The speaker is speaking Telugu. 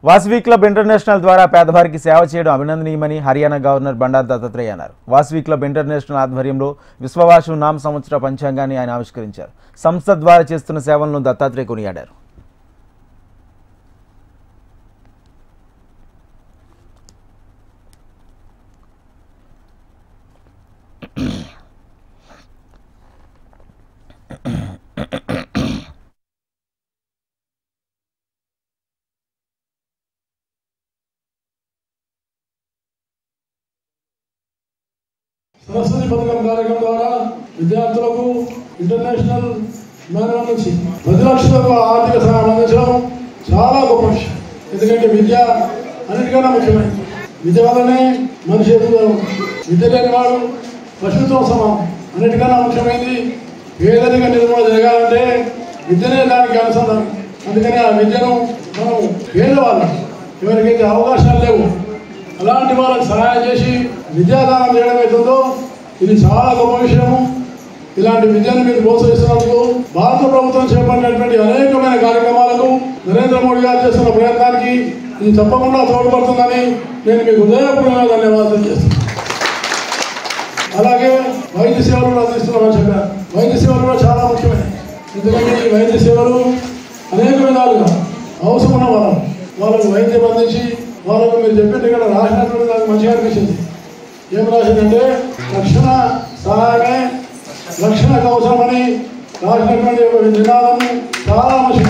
వాసవి క్లబ్ ఇంటర్నేషనల్ ద్వారా పేదవారికి సేవ చేయడం అభినందనీయమని హర్యానా గవర్నర్ బండారు దత్తాత్రేయ అన్నారు. వాసవి క్లబ్ ఇంటర్నేషనల్ ఆధ్వర్యంలో విశ్వవాసు నామ సంవత్సర పంచాంగాన్ని ఆయన ఆవిష్కరించారు. సంస్థ ద్వారా చేస్తున్న సేవలను దత్తాత్రేయ కొనియాడారు. సరస్వతి పథకం కార్యక్రమం ద్వారా విద్యార్థులకు ఇంటర్నేషనల్ మేనర్ నుంచి 10 లక్షలకు ఆర్థిక సహాయం అందించడం చాలా గొప్ప విషయం. ఎందుకంటే విద్య అన్నిటికన్నా ముఖ్యమైనది. విద్య వల్లనే మనిషి ఎదుగుతారు. విద్య లేని వాడు పశువుతో సమానం. అన్నిటికన్నా ముఖ్యమైనది పేదరిక నిర్మూలన జరగాలంటే విద్యనే దానికి అనుసంధానం. అందుకని ఆ విద్యను మనం పేదవాళ్ళం ఎవరికైతే అవకాశాలు లేవు అలాంటి వాళ్ళకి సహాయం చేసి విద్యాదానం చేయడం అవుతుందో ఇది చాలా గొప్ప విషయము. ఇలాంటి విద్యను మీరు ప్రోత్సహిస్తున్నందుకు భారత ప్రభుత్వం చేపట్టినటువంటి అనేకమైన కార్యక్రమాలకు నరేంద్ర మోడీ గారు చేస్తున్న ప్రయత్నానికి ఇది తప్పకుండా తోడ్పడుతుందని నేను మీకు హృదయపూర్వకంగా ధన్యవాదాలు చేస్తున్నాను. అలాగే వైద్య సేవలు కూడా అందిస్తున్నామని చెప్పారు. వైద్య సేవలు కూడా చాలా ముఖ్యమైనవి. ఎందుకంటే ఈ వైద్య సేవలు అనేక విధాలుగా అవసరం ఉన్న వాళ్ళకు వైద్యం అందించి వాళ్ళకు మీరు చెప్పినట్టు ఇక్కడ రాసినటువంటి నాకు మంచిగా అనిపించింది. ఏం రాసిందంటే రక్షణ సహాయమే రక్షణకు అవసరమని రాసినటువంటి నినాదము చాలా మంచి